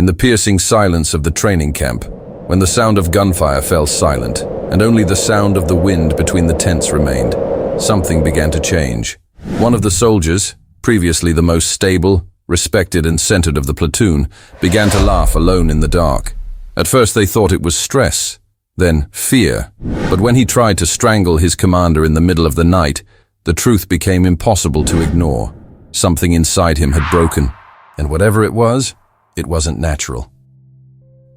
In the piercing silence of the training camp, when the sound of gunfire fell silent, and only the sound of the wind between the tents remained, something began to change. One of the soldiers, previously the most stable, respected and centered of the platoon, began to laugh alone in the dark. At first they thought it was stress, then fear. But when he tried to strangle his commander in the middle of the night, the truth became impossible to ignore. Something inside him had broken, and whatever it wasn't natural.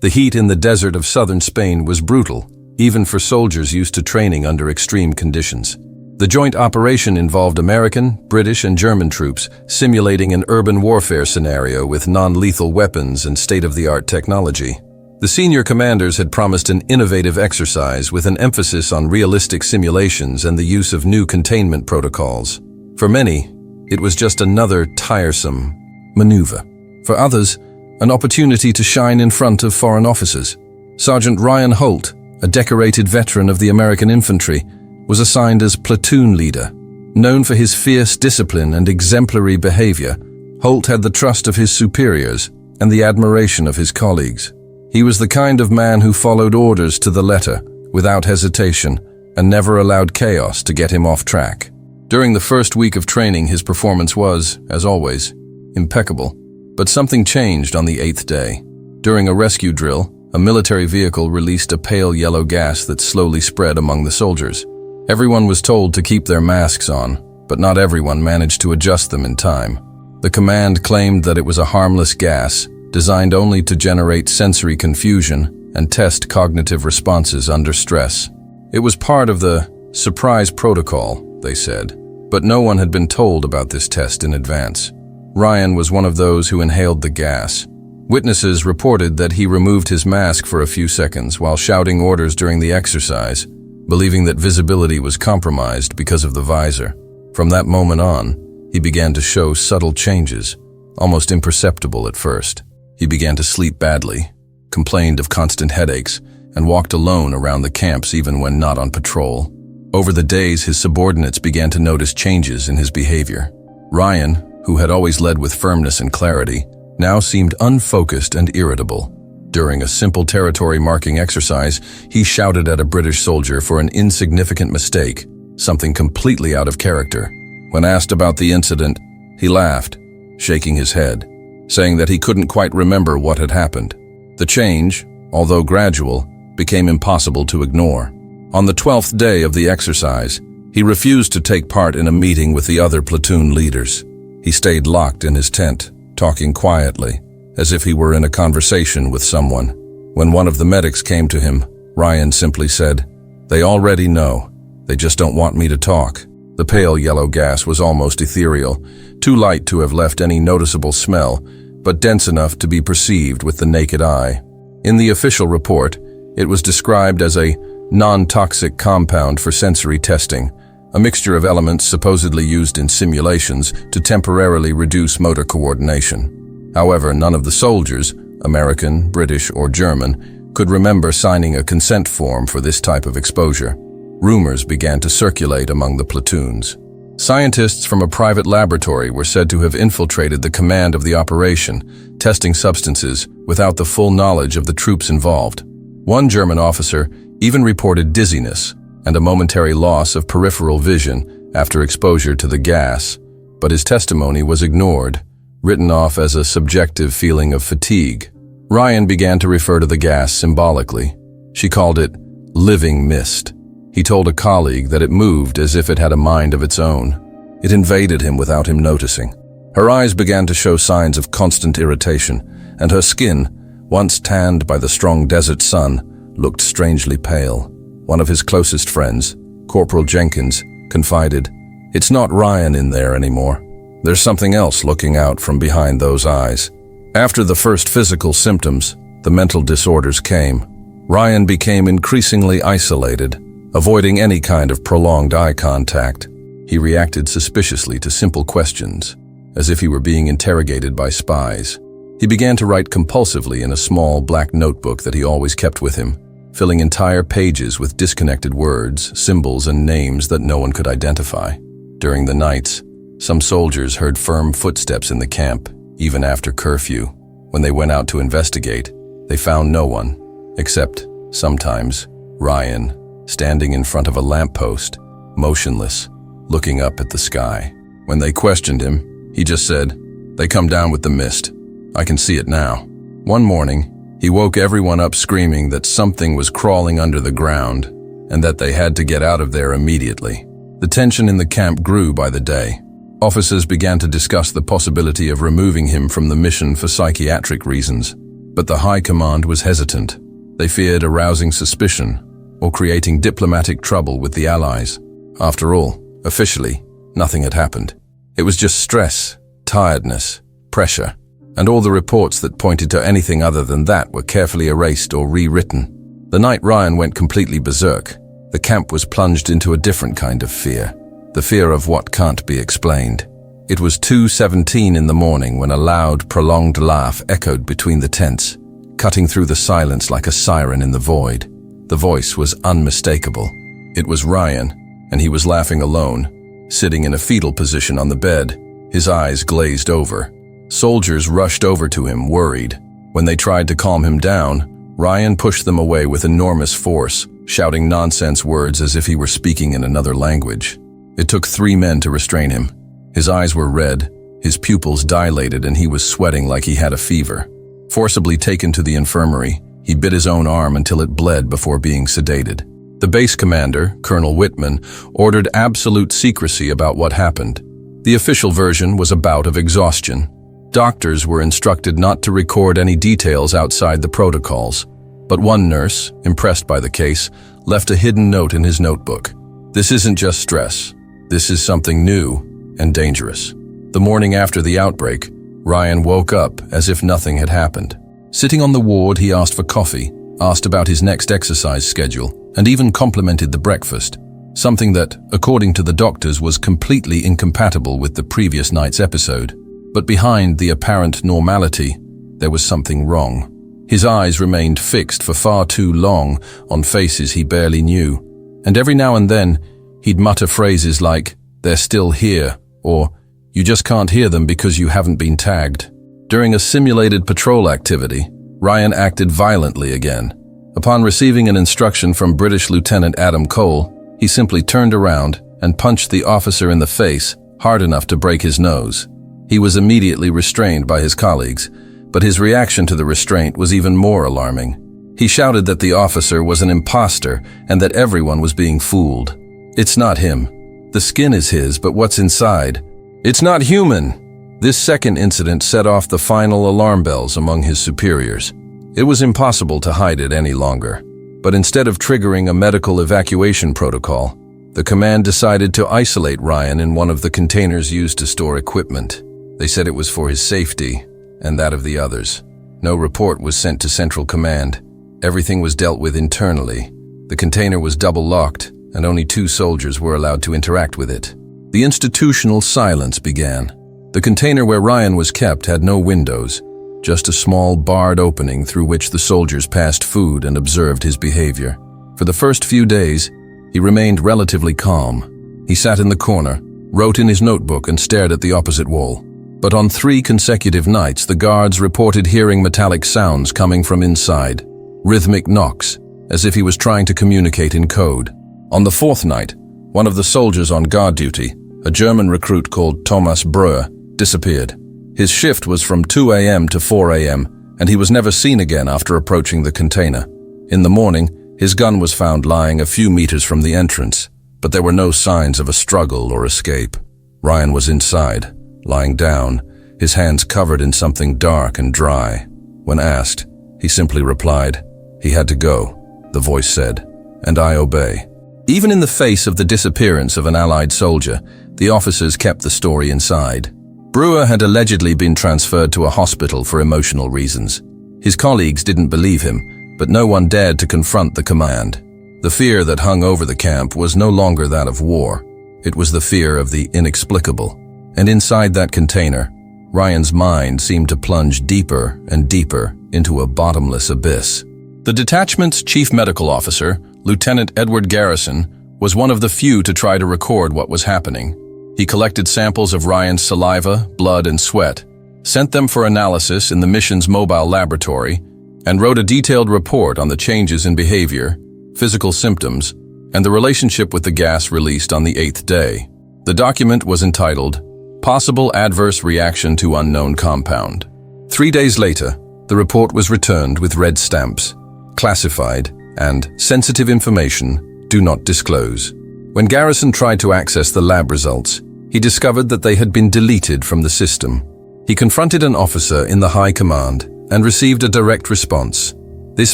The heat in the desert of southern Spain was brutal, even for soldiers used to training under extreme conditions. The joint operation involved American, British, and German troops simulating an urban warfare scenario with non-lethal weapons and state-of-the-art technology. The senior commanders had promised an innovative exercise with an emphasis on realistic simulations and the use of new containment protocols. For many, it was just another tiresome maneuver. For others, an opportunity to shine in front of foreign officers. Sergeant Ryan Holt, a decorated veteran of the American infantry, was assigned as platoon leader. Known for his fierce discipline and exemplary behavior, Holt had the trust of his superiors and the admiration of his colleagues. He was the kind of man who followed orders to the letter, without hesitation, and never allowed chaos to get him off track. During the first week of training, his performance was, as always, impeccable. But something changed on the 8th day. During a rescue drill, a military vehicle released a pale yellow gas that slowly spread among the soldiers. Everyone was told to keep their masks on, but not everyone managed to adjust them in time. The command claimed that it was a harmless gas, designed only to generate sensory confusion and test cognitive responses under stress. It was part of the surprise protocol, they said, but no one had been told about this test in advance. Ryan was one of those who inhaled the gas. Witnesses reported that he removed his mask for a few seconds while shouting orders during the exercise, believing that visibility was compromised because of the visor. From that moment on, he began to show subtle changes, almost imperceptible at first. He began to sleep badly, complained of constant headaches, and walked alone around the camps even when not on patrol. Over the days, his subordinates began to notice changes in his behavior. Ryan, who had always led with firmness and clarity, now seemed unfocused and irritable. During a simple territory-marking exercise, he shouted at a British soldier for an insignificant mistake, something completely out of character. When asked about the incident, he laughed, shaking his head, saying that he couldn't quite remember what had happened. The change, although gradual, became impossible to ignore. On the 12th day of the exercise, he refused to take part in a meeting with the other platoon leaders. He stayed locked in his tent, talking quietly, as if he were in a conversation with someone. When one of the medics came to him, Ryan simply said, "They already know. They just don't want me to talk." The pale yellow gas was almost ethereal, too light to have left any noticeable smell, but dense enough to be perceived with the naked eye. In the official report, it was described as a non-toxic compound for sensory testing, a mixture of elements supposedly used in simulations to temporarily reduce motor coordination. However, none of the soldiers, American, British, or German, could remember signing a consent form for this type of exposure. Rumors began to circulate among the platoons. Scientists from a private laboratory were said to have infiltrated the command of the operation, testing substances without the full knowledge of the troops involved. One German officer even reported dizziness and a momentary loss of peripheral vision after exposure to the gas, but his testimony was ignored, written off as a subjective feeling of fatigue. Ryan began to refer to the gas symbolically. She called it living mist. He told a colleague that it moved as if it had a mind of its own. It invaded him without him noticing. Her eyes began to show signs of constant irritation, and her skin, once tanned by the strong desert sun, looked strangely pale. One of his closest friends, Corporal Jenkins, confided, "It's not Ryan in there anymore. There's something else looking out from behind those eyes." After the first physical symptoms, the mental disorders came. Ryan became increasingly isolated, avoiding any kind of prolonged eye contact. He reacted suspiciously to simple questions, as if he were being interrogated by spies. He began to write compulsively in a small black notebook that he always kept with him, filling entire pages with disconnected words, symbols, and names that no one could identify. During the nights, some soldiers heard firm footsteps in the camp, even after curfew. When they went out to investigate, they found no one, except, sometimes, Ryan, standing in front of a lamppost, motionless, looking up at the sky. When they questioned him, he just said, "They come down with the mist. I can see it now." One morning, he woke everyone up screaming that something was crawling under the ground and that they had to get out of there immediately. The tension in the camp grew by the day. Officers began to discuss the possibility of removing him from the mission for psychiatric reasons, but the high command was hesitant. They feared arousing suspicion or creating diplomatic trouble with the Allies. After all, officially, nothing had happened. It was just stress, tiredness, pressure, and all the reports that pointed to anything other than that were carefully erased or rewritten. The night Ryan went completely berserk, the camp was plunged into a different kind of fear. The fear of what can't be explained. It was 2:17 in the morning when a loud, prolonged laugh echoed between the tents, cutting through the silence like a siren in the void. The voice was unmistakable. It was Ryan, and he was laughing alone, sitting in a fetal position on the bed, his eyes glazed over. Soldiers rushed over to him, worried. When they tried to calm him down, Ryan pushed them away with enormous force, shouting nonsense words as if he were speaking in another language. It took 3 men to restrain him. His eyes were red, his pupils dilated, and he was sweating like he had a fever. Forcibly taken to the infirmary, he bit his own arm until it bled before being sedated. The base commander, Colonel Whitman, ordered absolute secrecy about what happened. The official version was a bout of exhaustion. Doctors were instructed not to record any details outside the protocols, but one nurse, impressed by the case, left a hidden note in his notebook. "This isn't just stress. This is something new and dangerous." The morning after the outbreak, Ryan woke up as if nothing had happened. Sitting on the ward, he asked for coffee, asked about his next exercise schedule, and even complimented the breakfast, something that, according to the doctors, was completely incompatible with the previous night's episode. But behind the apparent normality, there was something wrong. His eyes remained fixed for far too long on faces he barely knew, and every now and then, he'd mutter phrases like, "They're still here," or "You just can't hear them because you haven't been tagged." During a simulated patrol activity, Ryan acted violently again. Upon receiving an instruction from British Lieutenant Adam Cole, he simply turned around and punched the officer in the face hard enough to break his nose. He was immediately restrained by his colleagues, but his reaction to the restraint was even more alarming. He shouted that the officer was an imposter and that everyone was being fooled. "It's not him. The skin is his, but what's inside? It's not human." This second incident set off the final alarm bells among his superiors. It was impossible to hide it any longer. But instead of triggering a medical evacuation protocol, the command decided to isolate Ryan in one of the containers used to store equipment. They said it was for his safety and that of the others. No report was sent to Central Command. Everything was dealt with internally. The container was double-locked, and only 2 soldiers were allowed to interact with it. The institutional silence began. The container where Ryan was kept had no windows, just a small barred opening through which the soldiers passed food and observed his behavior. For the first few days, he remained relatively calm. He sat in the corner, wrote in his notebook, and stared at the opposite wall. But on 3 consecutive nights, the guards reported hearing metallic sounds coming from inside, rhythmic knocks, as if he was trying to communicate in code. On the 4th night, one of the soldiers on guard duty, a German recruit called Thomas Breuer, disappeared. His shift was from 2 a.m. to 4 a.m., and he was never seen again after approaching the container. In the morning, his gun was found lying a few meters from the entrance, but there were no signs of a struggle or escape. Ryan was inside, lying down, his hands covered in something dark and dry. When asked, he simply replied, "He had to go," the voice said, "and I obey." Even in the face of the disappearance of an Allied soldier, the officers kept the story inside. Breuer had allegedly been transferred to a hospital for emotional reasons. His colleagues didn't believe him, but no one dared to confront the command. The fear that hung over the camp was no longer that of war. It was the fear of the inexplicable. And inside that container, Ryan's mind seemed to plunge deeper and deeper into a bottomless abyss. The detachment's chief medical officer, Lieutenant Edward Garrison, was one of the few to try to record what was happening. He collected samples of Ryan's saliva, blood, and sweat, sent them for analysis in the mission's mobile laboratory, and wrote a detailed report on the changes in behavior, physical symptoms, and the relationship with the gas released on the 8th day. The document was entitled, Possible Adverse Reaction to Unknown Compound. 3 days later, the report was returned with red stamps, classified, and sensitive information, do not disclose. When Garrison tried to access the lab results, he discovered that they had been deleted from the system. He confronted an officer in the high command and received a direct response. "This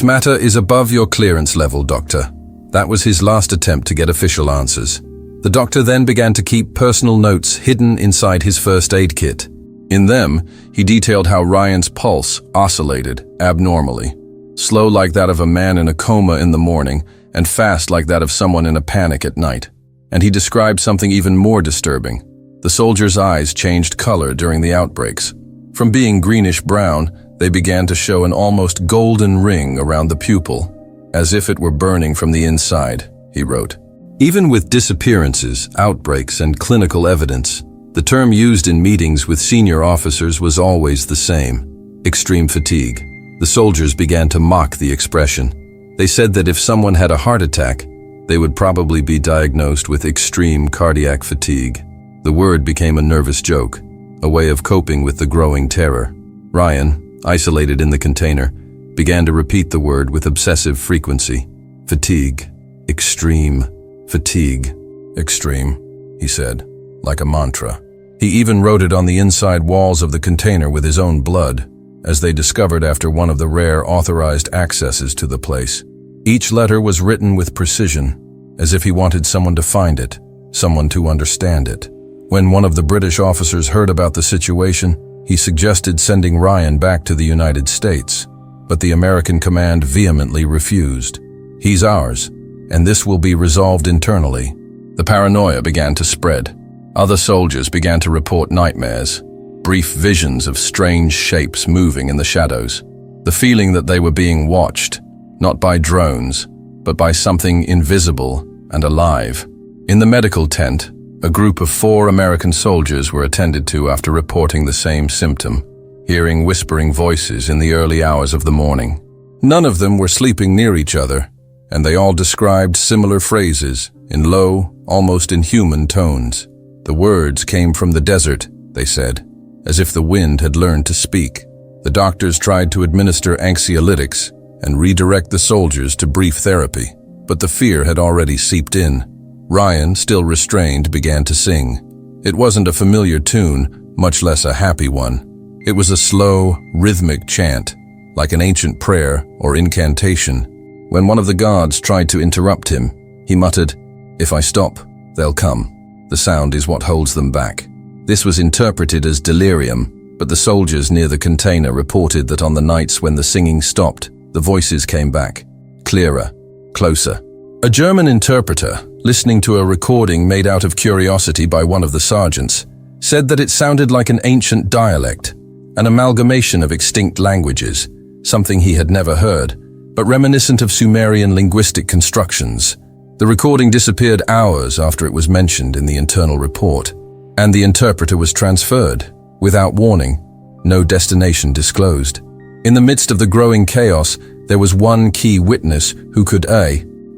matter is above your clearance level, Doctor." That was his last attempt to get official answers. The doctor then began to keep personal notes hidden inside his first aid kit. In them, he detailed how Ryan's pulse oscillated abnormally, slow like that of a man in a coma in the morning, and fast like that of someone in a panic at night. And he described something even more disturbing. The soldier's eyes changed color during the outbreaks. From being greenish-brown, they began to show an almost golden ring around the pupil, as if it were burning from the inside, he wrote. Even with disappearances, outbreaks, and clinical evidence, the term used in meetings with senior officers was always the same: extreme fatigue. The soldiers began to mock the expression. They said that if someone had a heart attack, they would probably be diagnosed with extreme cardiac fatigue. The word became a nervous joke, a way of coping with the growing terror. Ryan, isolated in the container, began to repeat the word with obsessive frequency. Fatigue. Extreme. Fatigue. Extreme, he said, like a mantra. He even wrote it on the inside walls of the container with his own blood, as they discovered after one of the rare authorized accesses to the place. Each letter was written with precision, as if he wanted someone to find it, someone to understand it. When one of the British officers heard about the situation, he suggested sending Ryan back to the United States, but the American command vehemently refused. "He's ours, and this will be resolved internally." The paranoia began to spread. Other soldiers began to report nightmares, brief visions of strange shapes moving in the shadows. The feeling that they were being watched, not by drones, but by something invisible and alive. In the medical tent, a group of 4 American soldiers were attended to after reporting the same symptom, hearing whispering voices in the early hours of the morning. None of them were sleeping near each other, and they all described similar phrases in low, almost inhuman tones. The words came from the desert, they said, as if the wind had learned to speak. The doctors tried to administer anxiolytics and redirect the soldiers to brief therapy, but the fear had already seeped in. Ryan, still restrained, began to sing. It wasn't a familiar tune, much less a happy one. It was a slow, rhythmic chant, like an ancient prayer or incantation. When one of the guards tried to interrupt him, he muttered, "If I stop, they'll come. The sound is what holds them back." This was interpreted as delirium, but the soldiers near the container reported that on the nights when the singing stopped, the voices came back, clearer, closer. A German interpreter, listening to a recording made out of curiosity by one of the sergeants, said that it sounded like an ancient dialect, an amalgamation of extinct languages, something he had never heard, but reminiscent of Sumerian linguistic constructions. The recording disappeared hours after it was mentioned in the internal report, and the interpreter was transferred, without warning, no destination disclosed. In the midst of the growing chaos, there was one key witness who could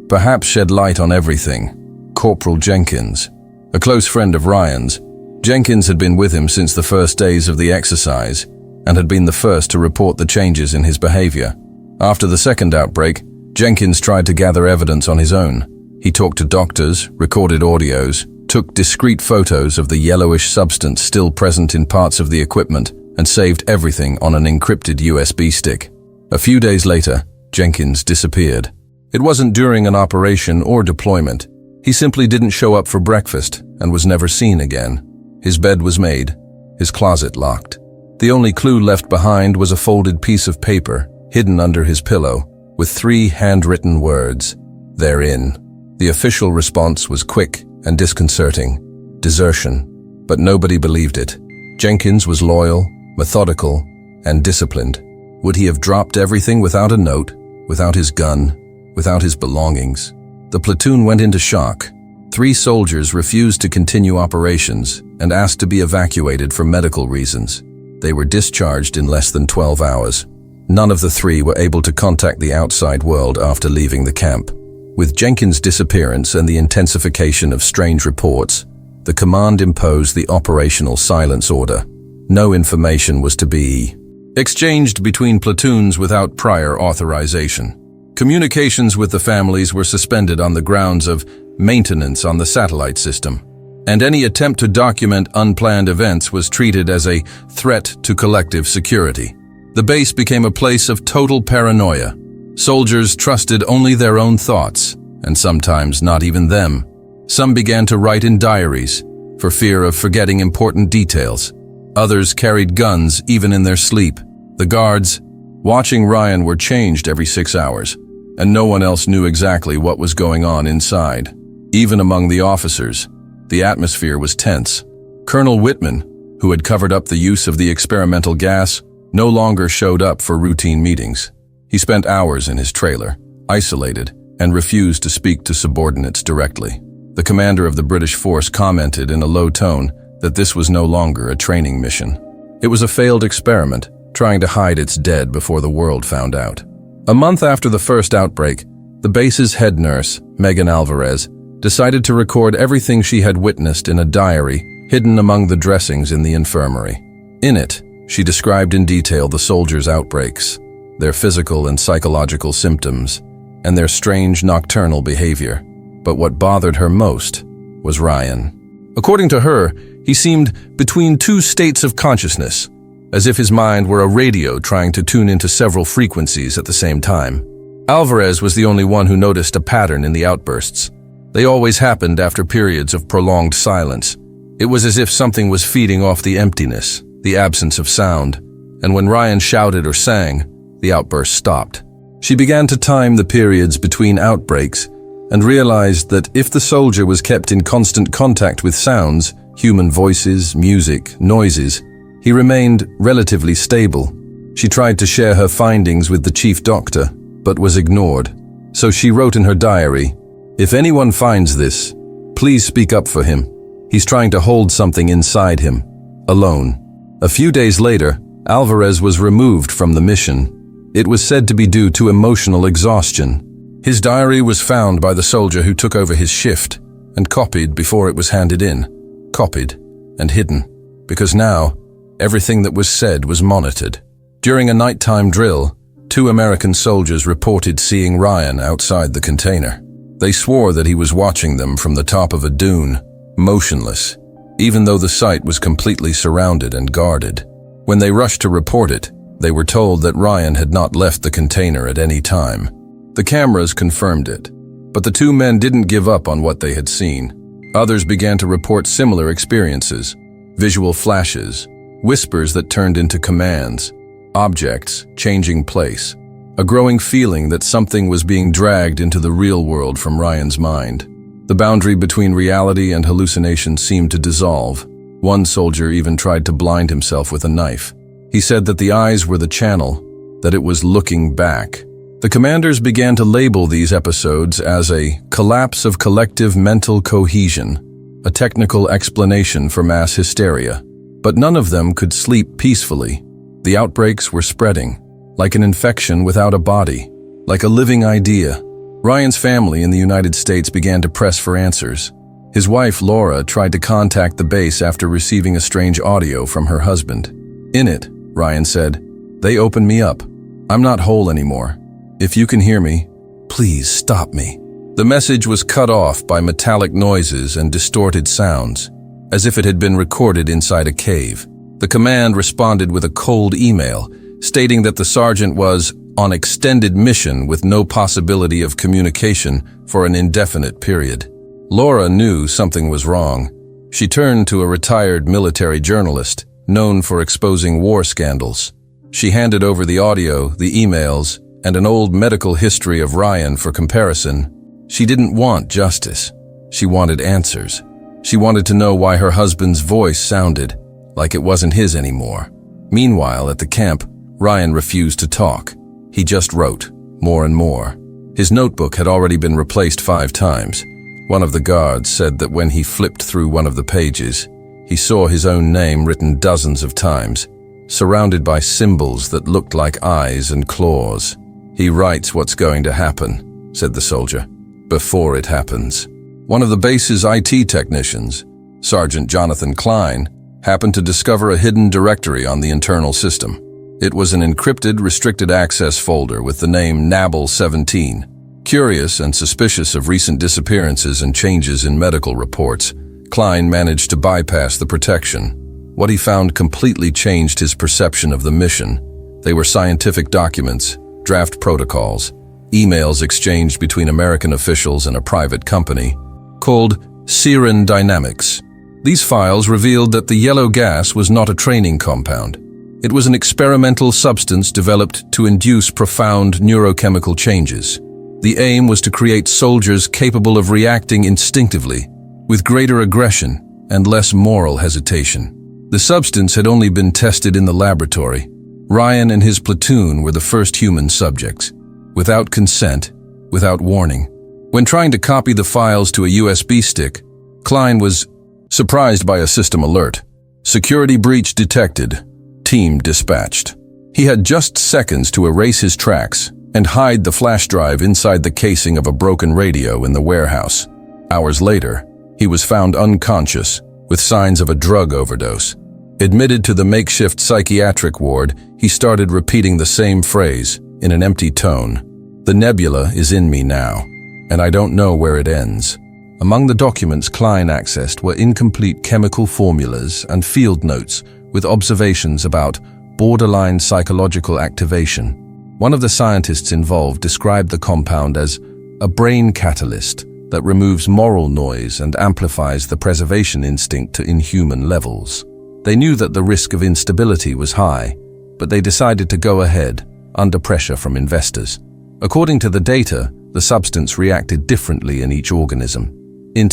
perhaps shed light on everything: Corporal Jenkins. A close friend of Ryan's, Jenkins had been with him since the first days of the exercise and had been the first to report the changes in his behavior. After the second outbreak, Jenkins tried to gather evidence on his own. He talked to doctors, recorded audios, took discrete photos of the yellowish substance still present in parts of the equipment, and saved everything on an encrypted USB stick. A few days later, Jenkins disappeared. It wasn't during an operation or deployment. He simply didn't show up for breakfast and was never seen again. His bed was made, his closet locked. The only clue left behind was a folded piece of paper hidden under his pillow, with 3 handwritten words, "Therein." The official response was quick and disconcerting: desertion. But nobody believed it. Jenkins was loyal, methodical, and disciplined. Would he have dropped everything without a note, without his gun, without his belongings? The platoon went into shock. 3 soldiers refused to continue operations and asked to be evacuated for medical reasons. They were discharged in less than 12 hours. None of the three were able to contact the outside world after leaving the camp. With Jenkins' disappearance and the intensification of strange reports, the command imposed the operational silence order. No information was to be exchanged between platoons without prior authorization. Communications with the families were suspended on the grounds of maintenance on the satellite system, and any attempt to document unplanned events was treated as a threat to collective security. The base became a place of total paranoia. Soldiers trusted only their own thoughts, and sometimes not even them. Some began to write in diaries, for fear of forgetting important details. Others carried guns even in their sleep. The guards watching Ryan were changed every 6 hours, and no one else knew exactly what was going on inside. Even among the officers, the atmosphere was tense. Colonel Whitman, who had covered up the use of the experimental gas, no longer showed up for routine meetings. He spent hours in his trailer, isolated, and refused to speak to subordinates directly. The commander of the British force commented in a low tone that this was no longer a training mission. It was a failed experiment, trying to hide its dead before the world found out. A month after the first outbreak, the base's head nurse, Megan Alvarez, decided to record everything she had witnessed in a diary hidden among the dressings in the infirmary. In it, she described in detail the soldiers' outbreaks, their physical and psychological symptoms, and their strange nocturnal behavior. But what bothered her most was Ryan. According to her, he seemed between two states of consciousness, as if his mind were a radio trying to tune into several frequencies at the same time. Alvarez was the only one who noticed a pattern in the outbursts. They always happened after periods of prolonged silence. It was as if something was feeding off the emptiness, the absence of sound, and when Ryan shouted or sang, the outburst stopped. She began to time the periods between outbreaks and realized that if the soldier was kept in constant contact with sounds, human voices, music, noises, he remained relatively stable. She tried to share her findings with the chief doctor, but was ignored. So she wrote in her diary, "If anyone finds this, please speak up for him. He's trying to hold something inside him, alone." A few days later, Alvarez was removed from the mission. It was said to be due to emotional exhaustion. His diary was found by the soldier who took over his shift and copied before it was handed in. Copied and hidden, because now everything that was said was monitored. During a nighttime drill, 2 American soldiers reported seeing Ryan outside the container. They swore that he was watching them from the top of a dune, motionless, even though the site was completely surrounded and guarded. When they rushed to report it, they were told that Ryan had not left the container at any time. The cameras confirmed it, but the 2 men didn't give up on what they had seen. Others began to report similar experiences, visual flashes, whispers that turned into commands, objects changing place, a growing feeling that something was being dragged into the real world from Ryan's mind. The boundary between reality and hallucination seemed to dissolve. One soldier even tried to blind himself with a knife. He said that the eyes were the channel, that it was looking back. The commanders began to label these episodes as a collapse of collective mental cohesion, a technical explanation for mass hysteria. But none of them could sleep peacefully. The outbreaks were spreading, like an infection without a body, like a living idea. Ryan's family in the United States began to press for answers. His wife, Laura, tried to contact the base after receiving a strange audio from her husband. In it, Ryan said, "They opened me up. I'm not whole anymore. If you can hear me, please stop me." The message was cut off by metallic noises and distorted sounds, as if it had been recorded inside a cave. The command responded with a cold email, stating that the sergeant was on extended mission with no possibility of communication for an indefinite period. Laura knew something was wrong. She turned to a retired military journalist, known for exposing war scandals. She handed over the audio, the emails, and an old medical history of Ryan for comparison. She didn't want justice. She wanted answers. She wanted to know why her husband's voice sounded like it wasn't his anymore. Meanwhile, at the camp, Ryan refused to talk. He just wrote, more and more. His notebook had already been replaced 5 times. One of the guards said that when he flipped through one of the pages, he saw his own name written dozens of times. surrounded by symbols that looked like eyes and claws. "He writes what's going to happen," said the soldier, "before it happens." One of the base's IT technicians, Sergeant Jonathan Klein, happened to discover a hidden directory on the internal system. It was an encrypted, restricted access folder with the name Nabble 17. Curious and suspicious of recent disappearances and changes in medical reports, Klein managed to bypass the protection. What he found completely changed his perception of the mission. They were scientific documents, draft protocols, emails exchanged between American officials and a private company called Siren Dynamics. These files revealed that the yellow gas was not a training compound. It was an experimental substance developed to induce profound neurochemical changes. The aim was to create soldiers capable of reacting instinctively, with greater aggression and less moral hesitation. The substance had only been tested in the laboratory. Ryan and his platoon were the first human subjects, without consent, without warning. When trying to copy the files to a USB stick, Klein was surprised by a system alert. "Security breach detected. Team dispatched." He had just seconds to erase his tracks and hide the flash drive inside the casing of a broken radio in the warehouse. Hours later, he was found unconscious, with signs of a drug overdose. Admitted to the makeshift psychiatric ward, he started repeating the same phrase in an empty tone. "The nebula is in me now, and I don't know where it ends." Among the documents Klein accessed were incomplete chemical formulas and field notes with observations about borderline psychological activation. One of the scientists involved described the compound as a brain catalyst that removes moral noise and amplifies the preservation instinct to inhuman levels. They knew that the risk of instability was high, but they decided to go ahead, under pressure from investors. According to the data, the substance reacted differently in each organism. In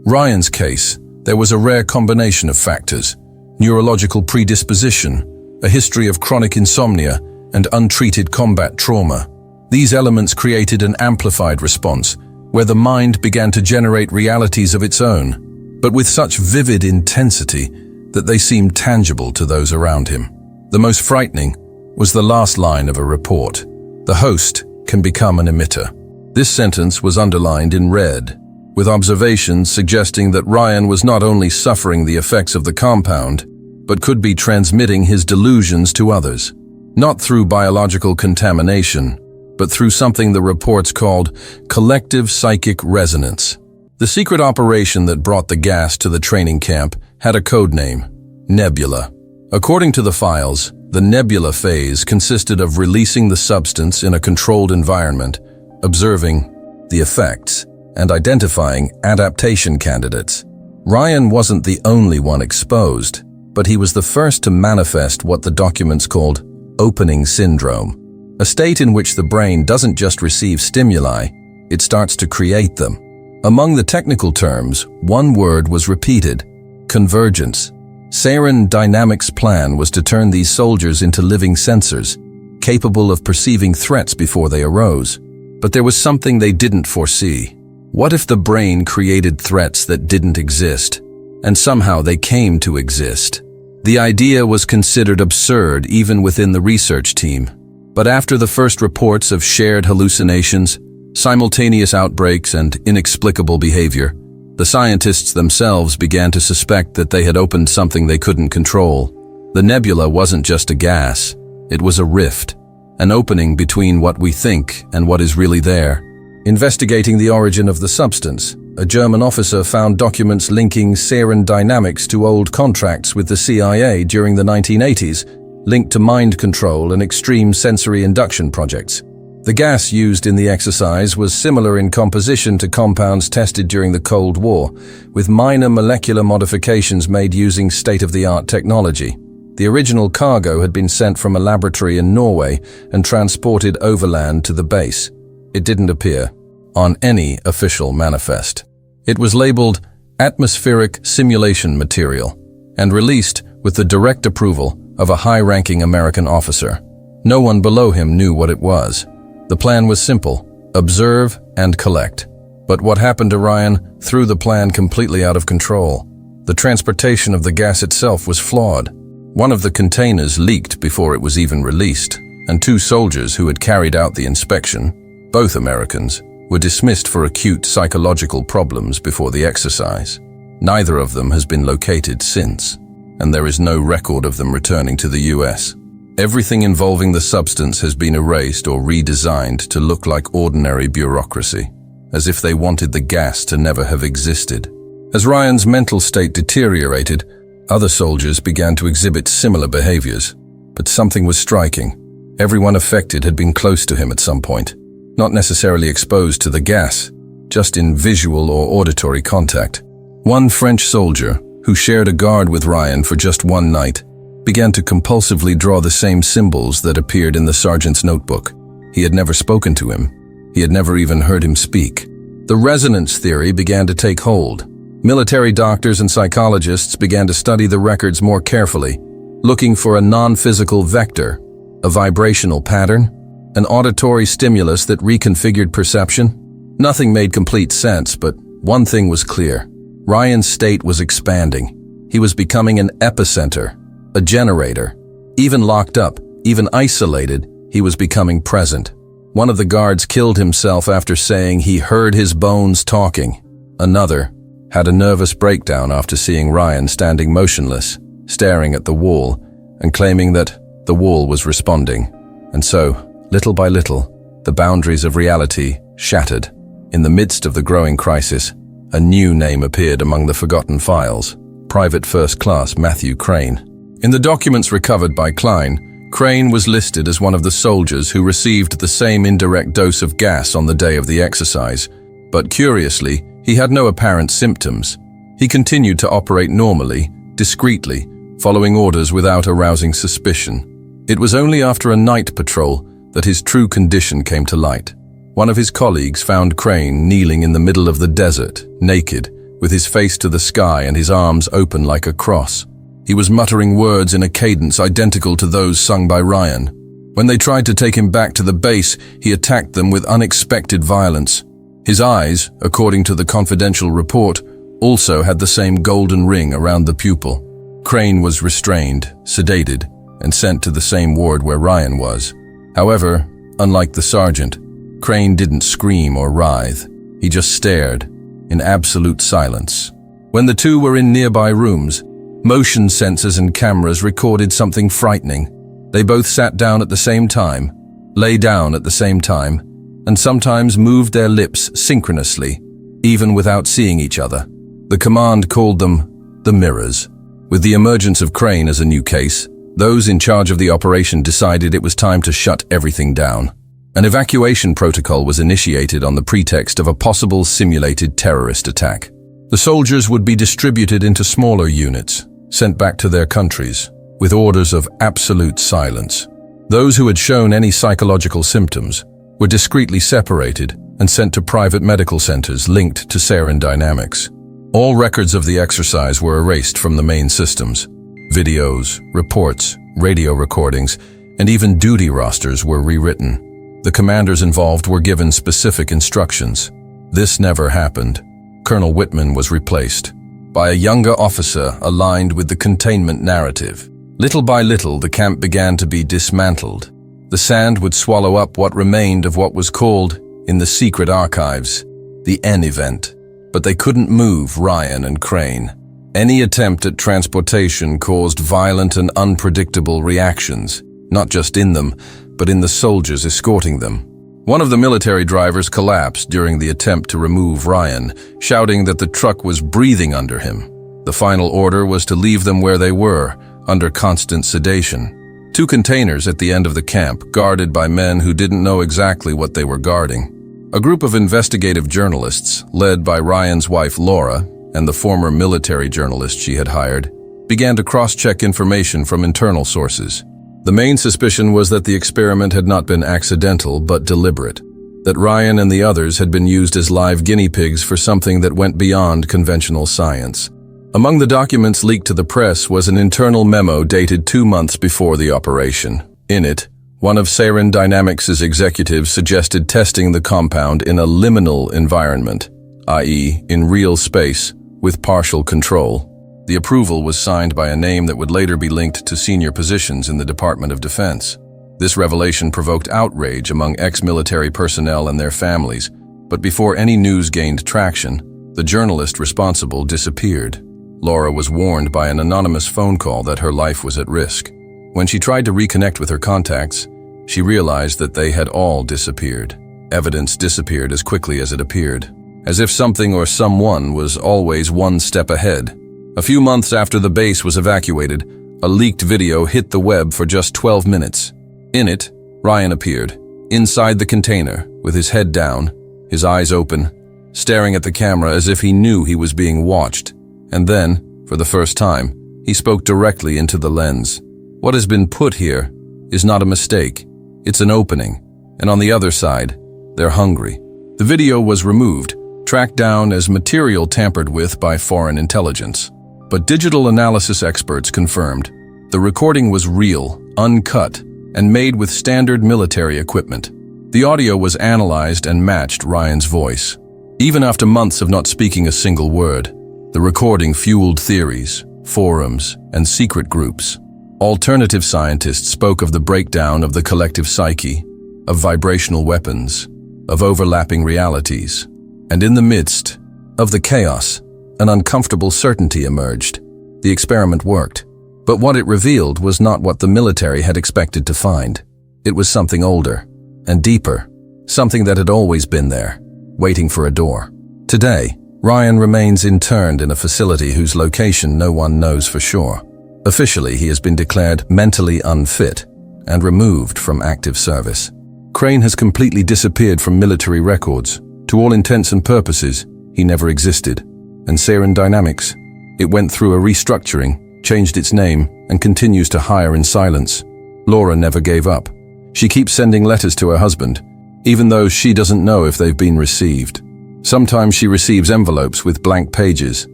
Ryan's case, there was a rare combination of factors: neurological predisposition, a history of chronic insomnia, and untreated combat trauma. These elements created an amplified response, where the mind began to generate realities of its own, but with such vivid intensity that they seemed tangible to those around him. The most frightening was the last line of a report: "The host can become an emitter." This sentence was underlined in red, with observations suggesting that Ryan was not only suffering the effects of the compound, but could be transmitting his delusions to others. Not through biological contamination, but through something the reports called collective psychic resonance. The secret operation that brought the gas to the training camp had a code name: Nebula. According to the files, the Nebula phase consisted of releasing the substance in a controlled environment, observing the effects, and identifying adaptation candidates. Ryan wasn't the only one exposed, but he was the first to manifest what the documents called opening syndrome, a state in which the brain doesn't just receive stimuli, it starts to create them. Among the technical terms, one word was repeated: convergence. Siren Dynamics' plan was to turn these soldiers into living sensors, capable of perceiving threats before they arose. But there was something they didn't foresee. What if the brain created threats that didn't exist, and somehow they came to exist? The idea was considered absurd even within the research team. But after the first reports of shared hallucinations, simultaneous outbreaks, and inexplicable behavior, the scientists themselves began to suspect that they had opened something they couldn't control. The nebula wasn't just a gas, it was a rift, an opening between what we think and what is really there. Investigating the origin of the substance, a German officer found documents linking Siren Dynamics to old contracts with the CIA during the 1980s, linked to mind control and extreme sensory induction projects. The gas used in the exercise was similar in composition to compounds tested during the Cold War, with minor molecular modifications made using state-of-the-art technology. The original cargo had been sent from a laboratory in Norway and transported overland to the base. It didn't appear on any official manifest. It was labeled atmospheric simulation material and released with the direct approval of a high-ranking American officer. No one below him knew what it was. The plan was simple: observe and collect. But what happened to Ryan threw the plan completely out of control. The transportation of the gas itself was flawed. One of the containers leaked before it was even released, and 2 soldiers who had carried out the inspection, both Americans, were dismissed for acute psychological problems before the exercise. Neither of them has been located since, and there is no record of them returning to the US. Everything involving the substance has been erased or redesigned to look like ordinary bureaucracy, as if they wanted the gas to never have existed. As Ryan's mental state deteriorated, other soldiers began to exhibit similar behaviors, but something was striking. Everyone affected had been close to him at some point, not necessarily exposed to the gas, just in visual or auditory contact. One French soldier, who shared a guard with Ryan for just one night, began to compulsively draw the same symbols that appeared in the sergeant's notebook. He had never spoken to him. He had never even heard him speak. The resonance theory began to take hold. Military doctors and psychologists began to study the records more carefully, looking for a non-physical vector, a vibrational pattern, an auditory stimulus that reconfigured perception. Nothing made complete sense, but one thing was clear. Ryan's state was expanding. He was becoming an epicenter, a generator. Even locked up, even isolated, he was becoming present. One of the guards killed himself after saying he heard his bones talking. Another had a nervous breakdown after seeing Ryan standing motionless, staring at the wall, and claiming that the wall was responding. And so, little by little, the boundaries of reality shattered. In the midst of the growing crisis, a new name appeared among the forgotten files: Private First Class Matthew Crane. In the documents recovered by Klein, Crane was listed as one of the soldiers who received the same indirect dose of gas on the day of the exercise, but curiously, he had no apparent symptoms. He continued to operate normally, discreetly, following orders without arousing suspicion. It was only after a night patrol that his true condition came to light. One of his colleagues found Crane kneeling in the middle of the desert, naked, with his face to the sky and his arms open like a cross. He was muttering words in a cadence identical to those sung by Ryan. When they tried to take him back to the base, he attacked them with unexpected violence. His eyes, according to the confidential report, also had the same golden ring around the pupil. Crane was restrained, sedated, and sent to the same ward where Ryan was. However, unlike the sergeant, Crane didn't scream or writhe. He just stared, in absolute silence. When the two were in nearby rooms, motion sensors and cameras recorded something frightening. They both sat down at the same time, lay down at the same time, and sometimes moved their lips synchronously, even without seeing each other. The command called them the Mirrors. With the emergence of Crane as a new case, those in charge of the operation decided it was time to shut everything down. An evacuation protocol was initiated on the pretext of a possible simulated terrorist attack. The soldiers would be distributed into smaller units, sent back to their countries, with orders of absolute silence. Those who had shown any psychological symptoms were discreetly separated and sent to private medical centers linked to sarin dynamics. All records of the exercise were erased from the main systems. Videos, reports, radio recordings, and even duty rosters were rewritten. The commanders involved were given specific instructions. This never happened. Colonel Whitman was replaced by a younger officer aligned with the containment narrative. Little by little, the camp began to be dismantled. The sand would swallow up what remained of what was called, in the secret archives, the N event. But they couldn't move Ryan and Crane. Any attempt at transportation caused violent and unpredictable reactions, not just in them, but in the soldiers escorting them. One of the military drivers collapsed during the attempt to remove Ryan, shouting that the truck was breathing under him. The final order was to leave them where they were, under constant sedation. 2 containers at the end of the camp, guarded by men who didn't know exactly what they were guarding. A group of investigative journalists, led by Ryan's wife Laura and the former military journalist she had hired, began to cross-check information from internal sources. The main suspicion was that the experiment had not been accidental but deliberate, that Ryan and the others had been used as live guinea pigs for something that went beyond conventional science. Among the documents leaked to the press was an internal memo dated 2 months before the operation. In it, one of Sarin Dynamics' executives suggested testing the compound in a liminal environment, i.e., in real space, with partial control. The approval was signed by a name that would later be linked to senior positions in the Department of Defense. This revelation provoked outrage among ex-military personnel and their families, but before any news gained traction, the journalist responsible disappeared. Laura was warned by an anonymous phone call that her life was at risk. When she tried to reconnect with her contacts, she realized that they had all disappeared. Evidence disappeared as quickly as it appeared, as if something or someone was always one step ahead. A few months after the base was evacuated, a leaked video hit the web for just 12 minutes. In it, Ryan appeared, inside the container, with his head down, his eyes open, staring at the camera as if he knew he was being watched. And then, for the first time, he spoke directly into the lens. What has been put here is not a mistake. It's an opening. And on the other side, they're hungry. The video was removed, tracked down as material tampered with by foreign intelligence. But digital analysis experts confirmed the recording was real, uncut, and made with standard military equipment. The audio was analyzed and matched Ryan's voice. Even after months of not speaking a single word, the recording fueled theories, forums, and secret groups. Alternative scientists spoke of the breakdown of the collective psyche, of vibrational weapons, of overlapping realities. And in the midst of the chaos, an uncomfortable certainty emerged. The experiment worked. But what it revealed was not what the military had expected to find. It was something older and deeper, something that had always been there, waiting for a door. Today, Ryan remains interned in a facility whose location no one knows for sure. Officially, he has been declared mentally unfit and removed from active service. Crane has completely disappeared from military records. To all intents and purposes, he never existed. And Sarin Dynamics, it went through a restructuring, changed its name, and continues to hire in silence. Laura never gave up. She keeps sending letters to her husband, even though she doesn't know if they've been received. Sometimes she receives envelopes with blank pages,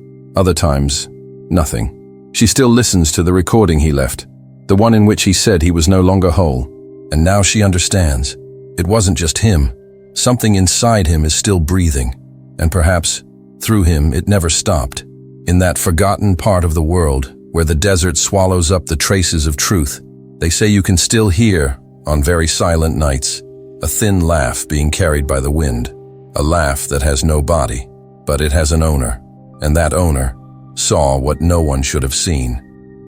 other times, nothing. She still listens to the recording he left, the one in which he said he was no longer whole. And now she understands. It wasn't just him. Something inside him is still breathing, and perhaps, through him, it never stopped. In that forgotten part of the world, where the desert swallows up the traces of truth, they say you can still hear, on very silent nights, a thin laugh being carried by the wind. A laugh that has no body, but it has an owner, and that owner saw what no one should have seen.